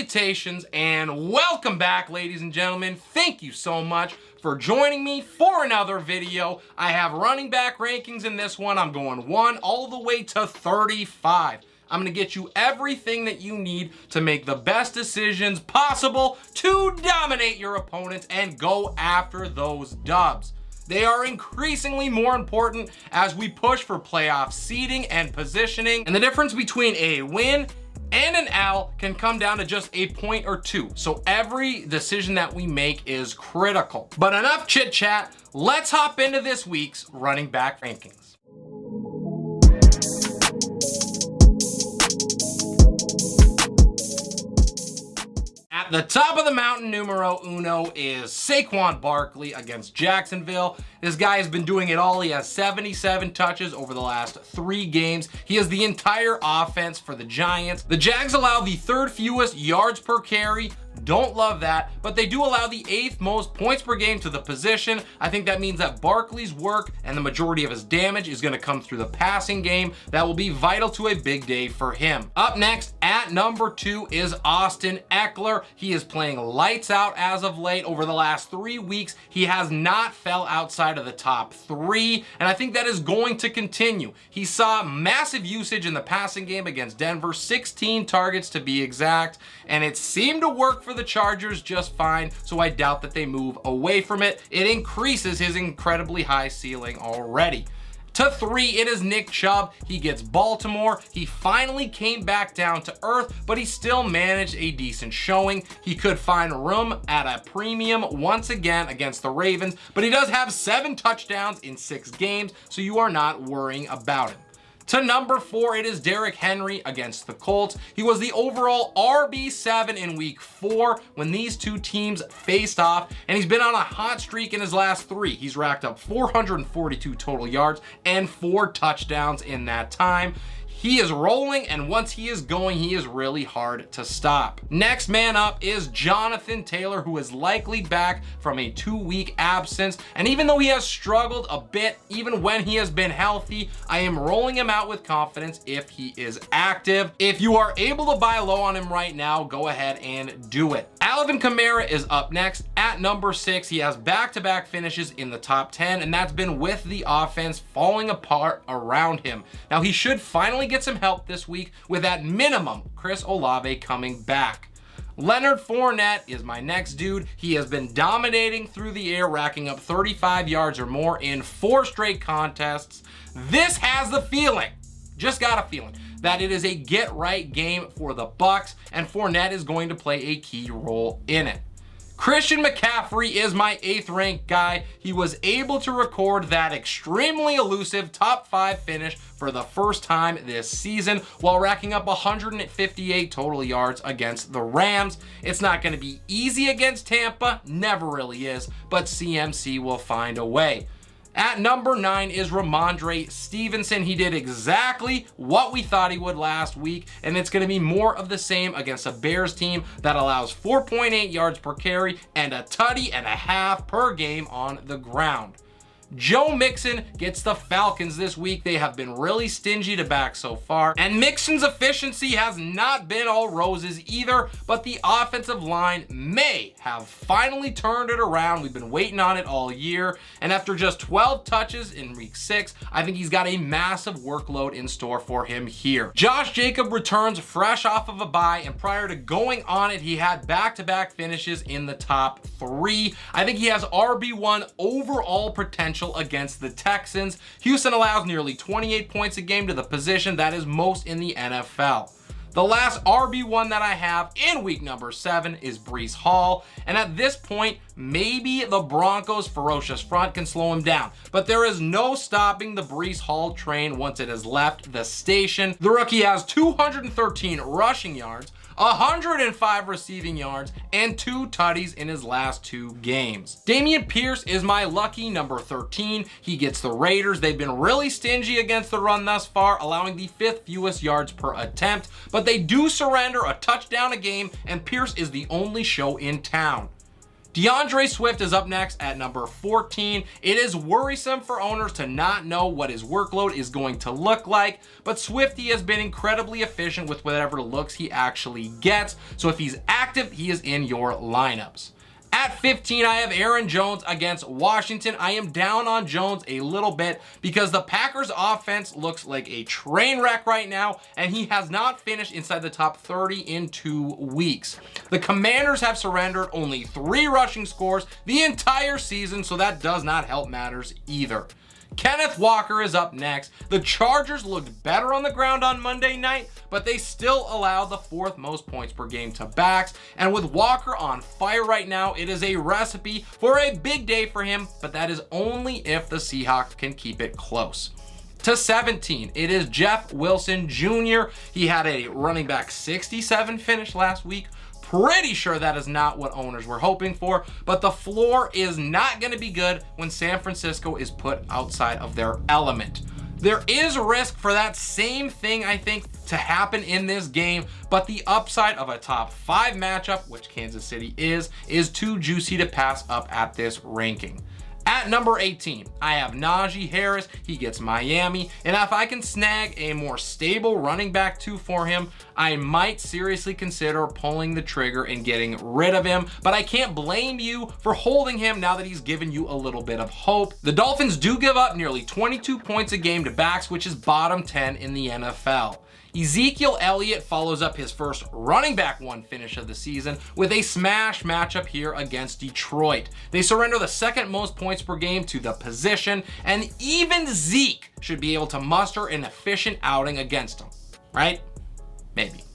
Salutations and welcome back, ladies and gentlemen. Thank you so much for joining me for another video. I have running back rankings in this one. I'm going 1 all the way to 35. I'm going to get you everything that you need to make the best decisions possible to dominate your opponents and go after those dubs. They are increasingly more important as we push for playoff seeding and positioning, and the difference between a win and an L can come down to just a point or two. So every decision that we make is critical. But enough chit chat. Let's hop into this week's running back rankings. At the top of the mountain, numero uno is Saquon Barkley against Jacksonville. This guy has been doing it all. He has 77 touches over the last 3 games. He has the entire offense for the Giants. The Jags allow the 3rd fewest yards per carry. Don't love that, but they do allow the 8th most points per game to the position. I think that means that Barkley's work and the majority of his damage is going to come through the passing game. That will be vital to a big day for him. Up next at number 2 is Austin Ekeler. He is playing lights out as of late. Over the last 3 weeks, he has not fell outside of the top 3, and I think that is going to continue. He saw massive usage in the passing game against Denver, 16 targets to be exact, and it seemed to work for the Chargers just fine, so I doubt that they move away from it. It increases his incredibly high ceiling already. To 3, it is Nick Chubb. He gets Baltimore. He finally came back down to earth, but he still managed a decent showing. He could find room at a premium once again against the Ravens, but he does have 7 touchdowns in 6 games, so you are not worrying about it. To number 4, it is Derrick Henry against the Colts. He was the overall RB7 in week 4 when these two teams faced off, and he's been on a hot streak in his last 3. He's racked up 442 total yards and 4 touchdowns in that time. He is rolling, and once he is going, he is really hard to stop. Next man up is Jonathan Taylor, who is likely back from a 2-week absence. And even though he has struggled a bit, even when he has been healthy, I am rolling him out with confidence if he is active. If you are able to buy low on him right now, go ahead and do it. Alvin Kamara is up next at number 6. He has back-to-back finishes in the top 10, and that's been with the offense falling apart around him. Now, he should finally get some help this week with at minimum Chris Olave coming back. Leonard Fournette is my next dude. He has been dominating through the air, racking up 35 yards or more in 4 straight contests. This has the feeling, just got a feeling, that it is a get-right game for the Bucks, and Fournette is going to play a key role in it. Christian McCaffrey is my 8th ranked guy. He was able to record that extremely elusive top 5 finish for the first time this season while racking up 158 total yards against the Rams. It's not going to be easy against Tampa, never really is, but CMC will find a way. At number 9 is Rhamondre Stevenson. He did exactly what we thought he would last week, and it's going to be more of the same against a Bears team that allows 4.8 yards per carry and a tutty and a half per game on the ground. Joe Mixon gets the Falcons this week. They have been really stingy to back so far, and Mixon's efficiency has not been all roses either, but the offensive line may have finally turned it around. We've been waiting on it all year, and after just 12 touches in week 6, I think he's got a massive workload in store for him here. Josh Jacobs returns fresh off of a bye, and prior to going on it, he had back-to-back finishes in the top 3. I think he has RB1 overall potential against the Texans. Houston allows nearly 28 points a game to the position. That is most in the NFL. The last RB1 that I have in week number 7 is Breece Hall, and at this point, maybe the Broncos' ferocious front can slow him down, but there is no stopping the Breece Hall train once it has left the station. The rookie has 213 rushing yards, 105 receiving yards, and 2 tutties in his last 2 games. Dameon Pierce is my lucky number 13. He gets the Raiders. They've been really stingy against the run thus far, allowing the 5th fewest yards per attempt, but they do surrender a touchdown a game, and Pierce is the only show in town. DeAndre Swift is up next at number 14. It is worrisome for owners to not know what his workload is going to look like, but Swifty has been incredibly efficient with whatever looks he actually gets. So if he's active active, he is in your lineups. At 15, I have Aaron Jones against Washington. I am down on Jones a little bit because the Packers offense looks like a train wreck right now, and he has not finished inside the top 30 in 2 weeks. The Commanders have surrendered only 3 rushing scores the entire season, so that does not help matters either. Kenneth Walker is up next. The Chargers looked better on the ground on Monday night, but they still allowed the 4th most points per game to backs. And with Walker on fire right now, it is a recipe for a big day for him, but that is only if the Seahawks can keep it close. To 17, it is Jeff Wilson Jr. He had a running back 67 finish last week. Pretty sure that is not what owners were hoping for, but the floor is not going to be good when San Francisco is put outside of their element. There is risk for that same thing, I think, to happen in this game, but the upside of a top 5 matchup, which Kansas City is too juicy to pass up at this ranking. At number 18, I have Najee Harris. He gets Miami, and if I can snag a more stable running back 2 for him, I might seriously consider pulling the trigger and getting rid of him, but I can't blame you for holding him now that he's given you a little bit of hope. The Dolphins do give up nearly 22 points a game to backs, which is bottom 10 in the NFL. Ezekiel Elliott follows up his first running back 1 finish of the season with a smash matchup here against Detroit. They surrender the 2nd most points per game to the position, and even Zeke should be able to muster an efficient outing against them, right? Maybe.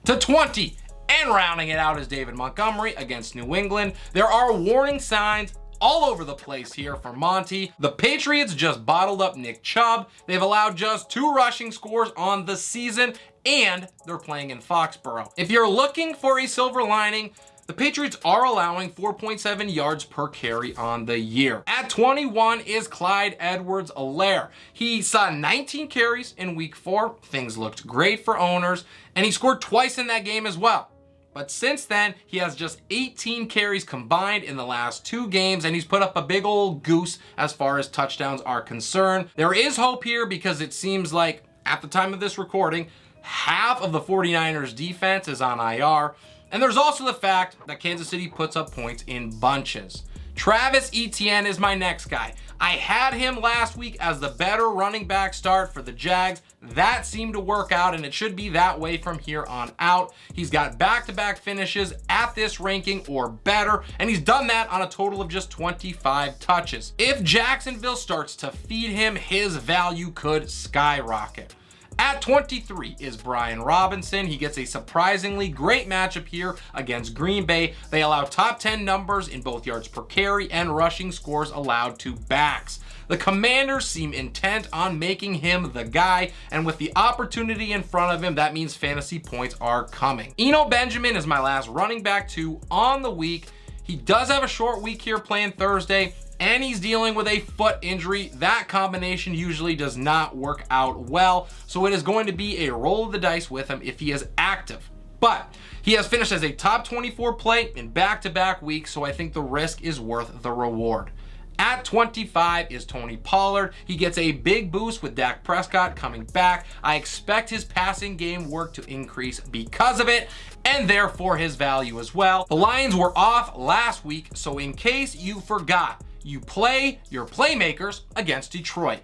To 20, and rounding it out is David Montgomery against New England. There are warning signs all over the place here for Monty. The Patriots just bottled up Nick Chubb. They've allowed just 2 rushing scores on the season, and they're playing in Foxborough. If you're looking for a silver lining, the Patriots are allowing 4.7 yards per carry on the year. At 21 is Clyde Edwards-Helaire. He saw 19 carries in week 4. Things looked great for owners, and he scored twice in that game as well. But since then, he has just 18 carries combined in the last 2 games, and he's put up a big old goose as far as touchdowns are concerned. There is hope here because it seems like, at the time of this recording, half of the 49ers defense is on IR. And there's also the fact that Kansas City puts up points in bunches. Travis Etienne is my next guy. I had him last week as the better running back start for the Jags. That seemed to work out, and it should be that way from here on out. He's got back-to-back finishes at this ranking or better, and he's done that on a total of just 25 touches. If Jacksonville starts to feed him, his value could skyrocket. At 23 is Brian Robinson. He gets a surprisingly great matchup here against Green Bay. They allow top 10 numbers in both yards per carry and rushing scores allowed to backs. The Commanders seem intent on making him the guy, and with the opportunity in front of him, that means fantasy points are coming. Eno Benjamin is my last running back 2 on the week. He does have a short week here playing Thursday, and he's dealing with a foot injury. That combination usually does not work out well, so it is going to be a roll of the dice with him if he is active. But he has finished as a top 24 play in back-to-back weeks, so I think the risk is worth the reward. At 25 is Tony Pollard. He gets a big boost with Dak Prescott coming back. I expect his passing game work to increase because of it, and therefore his value as well. The Lions were off last week, so in case you forgot, you play your playmakers against Detroit.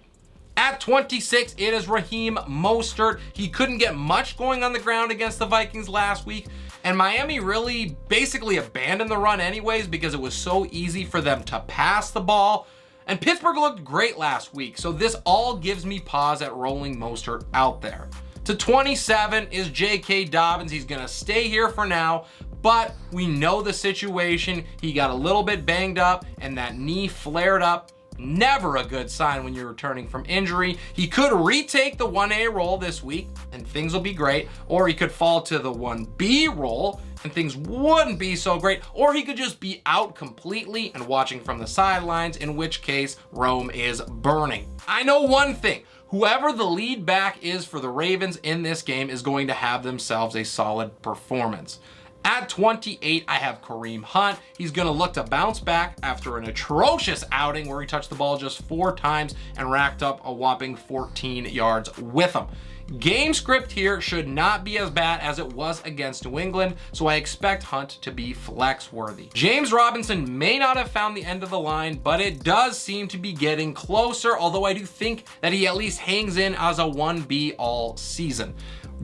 At 26, it is Raheem Mostert. He couldn't get much going on the ground against the Vikings last week, and Miami really basically abandoned the run anyways because it was so easy for them to pass the ball. And Pittsburgh looked great last week, so this all gives me pause at rolling Mostert out there. To 27 is J.K. Dobbins. He's going to stay here for now, but we know the situation. He got a little bit banged up, and that knee flared up. Never a good sign when you're returning from injury. He could retake the 1A role this week, and things will be great, or he could fall to the 1B role, and things wouldn't be so great, or he could just be out completely and watching from the sidelines, in which case Rome is burning. I know one thing. Whoever the lead back is for the Ravens in this game is going to have themselves a solid performance. At 28, I have Kareem Hunt. He's going to look to bounce back after an atrocious outing where he touched the ball just 4 times and racked up a whopping 14 yards with him. Game script here should not be as bad as it was against New England, so I expect Hunt to be flex worthy. James Robinson may not have found the end of the line, but it does seem to be getting closer, although I do think that he at least hangs in as a 1B all season.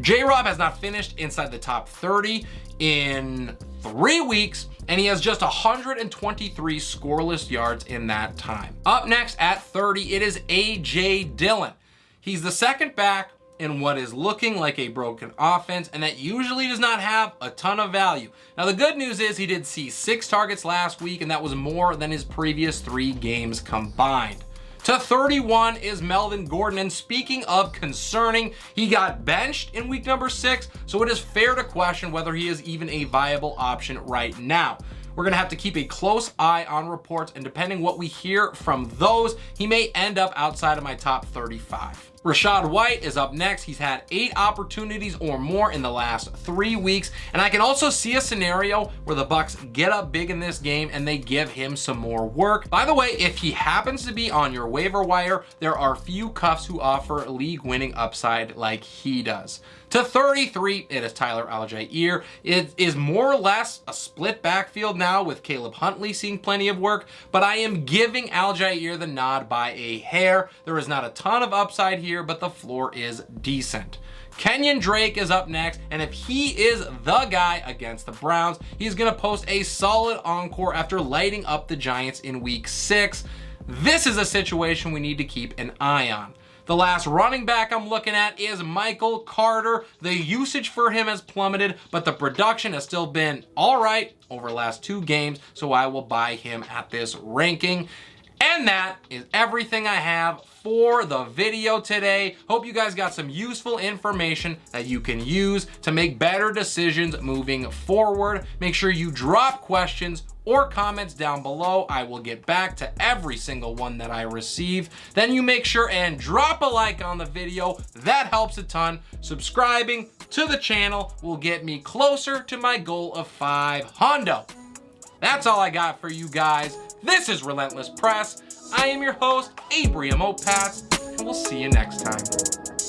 J-Rob has not finished inside the top 30 in 3 weeks, and he has just 123 scoreless yards in that time. Up next at 30, it is A.J. Dillon. He's the second back in what is looking like a broken offense, and that usually does not have a ton of value. Now, the good news is he did see 6 targets last week, and that was more than his previous 3 games combined. To 31 is Melvin Gordon, and speaking of concerning, he got benched in week number 6, so it is fair to question whether he is even a viable option right now. We're going to have to keep a close eye on reports, and depending what we hear from those, he may end up outside of my top 35. Rachaad White is up next. He's had 8 opportunities or more in the last 3 weeks, and I can also see a scenario where the Bucs get up big in this game and they give him some more work. By the way, if he happens to be on your waiver wire, there are few cuffs who offer league-winning upside like he does. To 33, it is Tyler Allgeier. It is more or less a split backfield now with Caleb Huntley seeing plenty of work, but I am giving Allgeier the nod by a hair. There is not a ton of upside here, but the floor is decent. Kenyan Drake is up next, and if he is the guy against the Browns, he's going to post a solid encore after lighting up the Giants in week 6. This is a situation we need to keep an eye on. The last running back I'm looking at is Michael Carter. The usage for him has plummeted, but the production has still been all right over the last 2 games, so I will buy him at this ranking. And that is everything I have for the video today. Hope you guys got some useful information that you can use to make better decisions moving forward. Make sure you drop questions or comments down below. I will get back to every single one that I receive. Then you make sure and drop a like on the video. That helps a ton. Subscribing to the channel will get me closer to my goal of 500. That's all I got for you guys. This is Relentless Press. I am your host, Abraham Opass, and we'll see you next time.